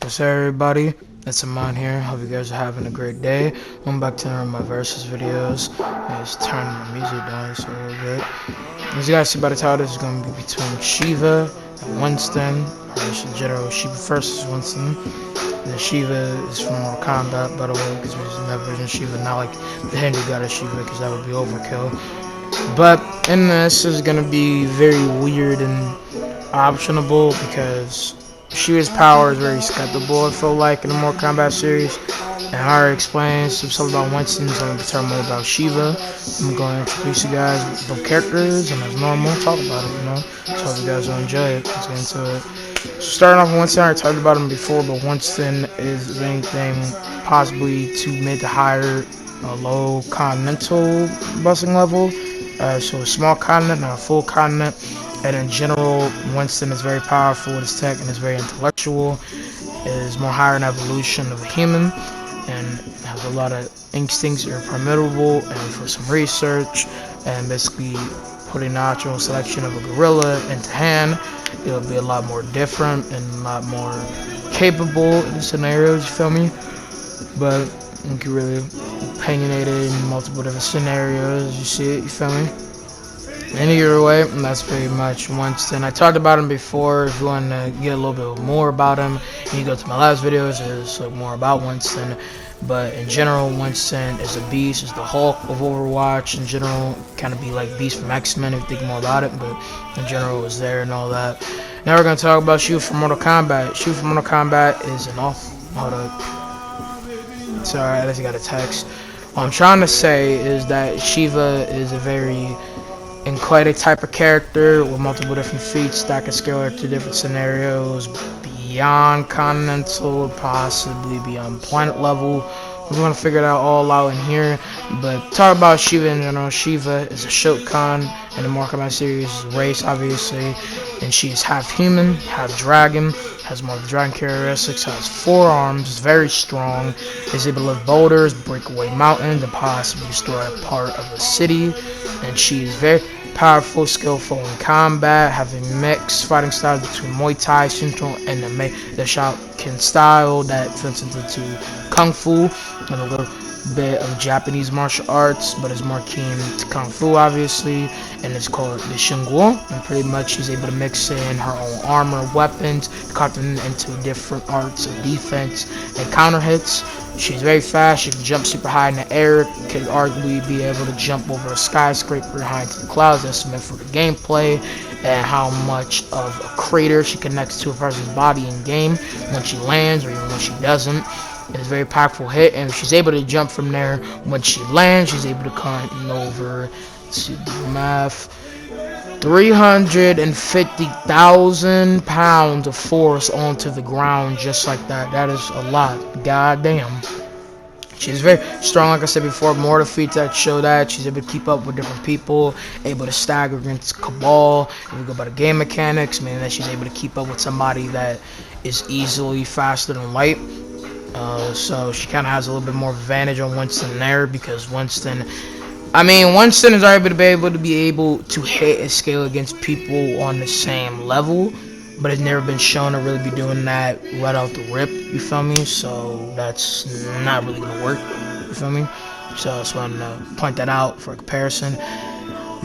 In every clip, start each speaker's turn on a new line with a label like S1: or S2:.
S1: What's up, everybody? It's Amon here. Hope you guys are having a great day. Welcome back to one of my versus videos. Just turn my music down just a little bit. As you guys see by the title, this is going to be between Sheeva and Winston. Or just in general, Sheeva versus Winston. The Sheeva is from Mortal Kombat, by the way, because we're using that version of Sheeva, not like the Hindu goddess Sheeva, because that would be overkill. But in this is going to be very weird and optionable because Sheeva's power is very skeptical, I feel like, in the Mortal Kombat series. And I already explained some stuff about Winston, so I'm going to tell more about Sheeva. I'm going to introduce you guys with both characters, and as normal, talk about it, So I hope you guys will enjoy it. Let's get into it. So starting off with Winston, I already talked about him before, but Winston is, if anything, possibly to mid to higher low continental busting level. So a small continent, not a full continent. And in general, Winston is very powerful with his tech and is very intellectual. Is more higher in evolution of a human and has a lot of instincts that are formidable. And for some research and basically putting a natural selection of a gorilla into hand, it'll be a lot more different and a lot more capable in the scenarios. You feel me? But you can really opinionate it in multiple different scenarios. You see it? You feel me? Either way, and that's pretty much Winston. I talked about him before. If you want to get a little bit more about him, you can go to my last videos. It's like more about Winston. But in general, Winston is a beast. Is the Hulk of Overwatch. In general, kind of be like Beast from X-Men if you think more about it. But in general, it's there and all that. Now we're going to talk about Sheeva from Mortal Kombat. Sheeva from Mortal Kombat is an hold up. Sorry, I just got a text. What I'm trying to say is that Sheeva is a very Aquatic type of character with multiple different feats that can scale to different scenarios beyond continental, possibly beyond planet level. We're going to figure that all out in here. But talk about Sheeva in general. Sheeva is a Shokan in the Mortal Kombat series race, obviously. And she is half human, half dragon, has more dragon characteristics, has 4 arms, is very strong, is able to lift boulders, break away mountains, and possibly destroy a part of a city. And she is very powerful, skillful in combat, having mixed fighting styles between Muay Thai, Shinto, and the Shaolin style that fits into Kung Fu, and a little bit of Japanese martial arts, but is more keen to Kung Fu, obviously, and it's called the Xingguo. And pretty much she's able to mix in her own armor, weapons, cut them into different arts of defense and counter hits. She's very fast. She can jump super high in the air. Could arguably be able to jump over a skyscraper high into the clouds. That's meant for the gameplay and how much of a crater she connects to a person's body in game when she lands or even when she doesn't. It's a very powerful hit, and she's able to jump from there. When she lands, she's able to come over to the math. 350,000 pounds of force onto the ground just like that. That is a lot. Goddamn. She's very strong, like I said before. More defeats that show that. She's able to keep up with different people, able to stagger against Cabal. If we go by the game mechanics, meaning that she's able to keep up with somebody that is easily faster than light. So she kind of has a little bit more advantage on Winston there because Winston is able to be able to hit and scale against people on the same level, but it's never been shown to really be doing that right out the rip. You feel me? So that's not really gonna work. You feel me? So I just wanted to point that out for comparison.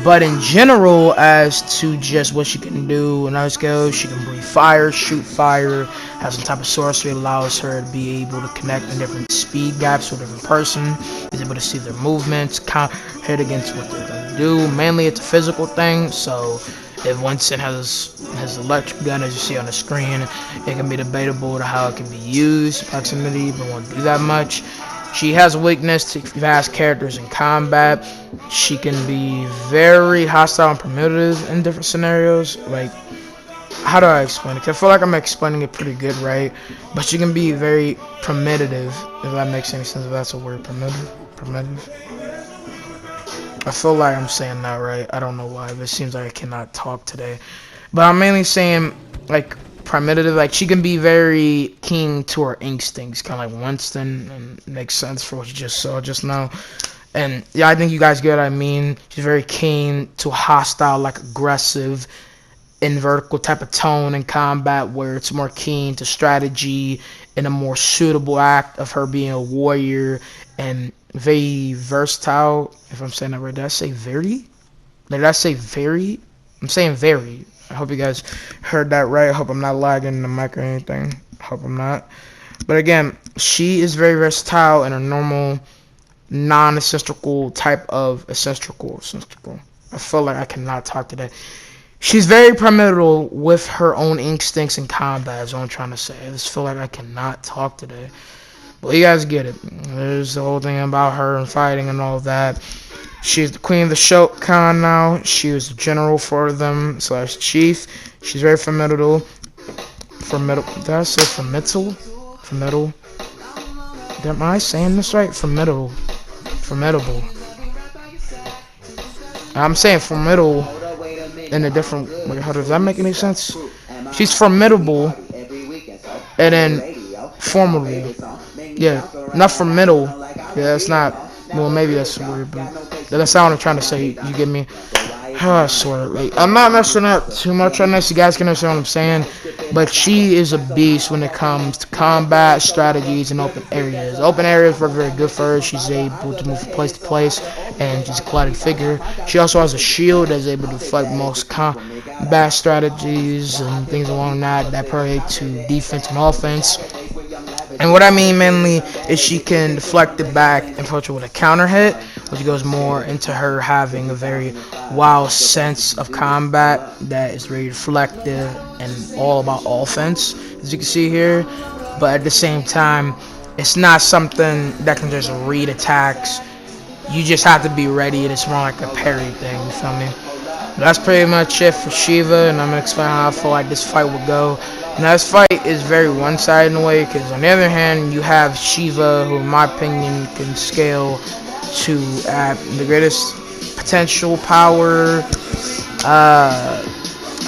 S1: But in general, as to just what she can do in other skills, she can breathe fire, shoot fire, has some type of sorcery that allows her to be able to connect in different speed gaps with a different person, is able to see their movements, count, hit against what they're going to do. Mainly it's a physical thing, so if Winston has his electric gun, as you see on the screen, it can be debatable to how it can be used, proximity, but won't do that much. She has a weakness to fast characters in combat. She can be very hostile and primitive in different scenarios. Like, how do I explain it? 'Cause I feel like I'm explaining it pretty good, right? But she can be very primitive, if that makes any sense, if that's a word, primitive. I feel like I'm saying that right. I don't know why, but it seems like I cannot talk today. But I'm mainly saying, like, primitive, like she can be very keen to her instincts, kind of like Winston, and it makes sense for what you just saw just now. And yeah, I think you guys get what I mean. She's very keen to hostile, like aggressive in vertical type of tone in combat where it's more keen to strategy and a more suitable act of her being a warrior and very versatile. If I'm saying that right, did I say very? Did I say very? I'm saying very. I hope you guys heard that right. I hope I'm not lagging the mic or anything. I hope I'm not. But again, she is very versatile in a normal, non-ancestral type of ancestral. I feel like I cannot talk today. She's very pyramidal with her own instincts in combat, is what I'm trying to say. I just feel like I cannot talk today. But you guys get it. There's the whole thing about her and fighting and all of that. She's the queen of the Shokan now. She was the general for them / chief. She's very formidable. Did I say formidable? Formidable. Am I saying this right? Formidable. I'm saying formidable in a different way. How does that make any sense? She's formidable and then formidable. Yeah, not formidable. Yeah, it's not. Well, maybe that's weird, but that's not what I'm trying to say. You get me? I swear, like, I'm not messing up too much on this. You guys can understand what I'm saying. But she is a beast when it comes to combat strategies and open areas. Open areas work very good for her. She's able to move from place to place, and she's a colliding figure. She also has a shield that's able to deflect most combat strategies and things along that pertain to defense and offense. And what I mean mainly is she can deflect it back and approach it with a counter hit, which goes more into her having a very wild sense of combat that is very reflective and all about offense, as you can see here. But at the same time, it's not something that can just read attacks. You just have to be ready. It's more like a parry thing, you feel me? But that's pretty much it for Sheeva, and I'm going to explain how I feel like this fight would go. Now, this fight is very one-sided in a way, because on the other hand, you have Sheeva, who in my opinion can scale to the greatest potential power,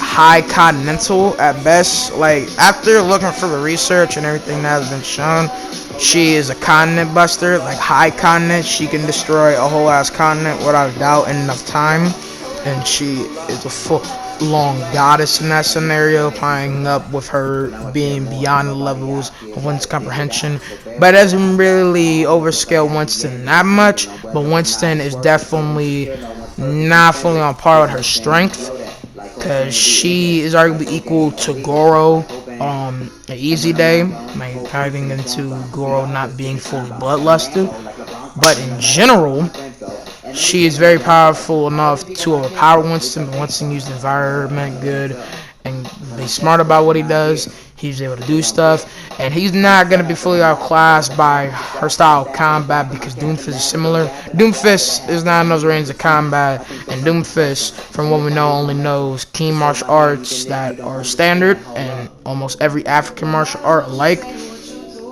S1: high continental at best. Like, after looking for the research and everything that has been shown, she is a continent buster, like high continent. She can destroy a whole ass continent without a doubt in enough time, and she is a full-long goddess in that scenario, playing up with her being beyond the levels of one's comprehension. But it doesn't really overscale Winston that much, but Winston is definitely not fully on par with her strength, because she is arguably equal to Goro on an easy day, like diving into Goro not being fully bloodlusted. But in general, she is very powerful enough to overpower Winston, but Winston used the environment good and be smart about what he does. He's able to do stuff, and he's not going to be fully outclassed by her style of combat, because Doomfist is similar. Doomfist is not in those ranges of combat, and Doomfist, from what we know, only knows keen martial arts that are standard, and almost every African martial art alike.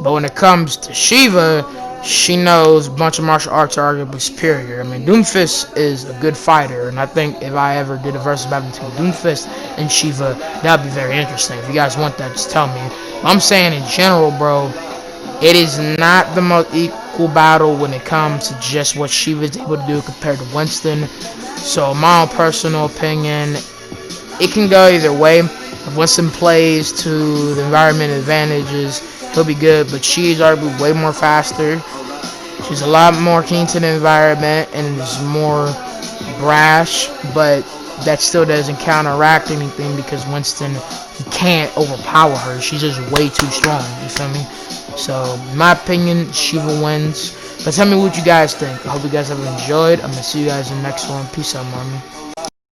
S1: But when it comes to Sheeva, she knows a bunch of martial arts are arguably superior. I mean, Doomfist is a good fighter, and I think if I ever did a versus battle between Doomfist and Sheeva, that would be very interesting. If you guys want that, just tell me. I'm saying in general, bro, it is not the most equal battle when it comes to just what Sheeva is able to do compared to Winston. So, my own personal opinion, it can go either way. If Winston plays to the environment advantages, he'll be good, but she's arguably way more faster. She's a lot more keen to the environment and is more brash, but that still doesn't counteract anything, because Winston, he can't overpower her. She's just way too strong, you feel me? So, in my opinion, Sheeva wins. But tell me what you guys think. I hope you guys have enjoyed. I'm going to see you guys in the next one. Peace out, mommy.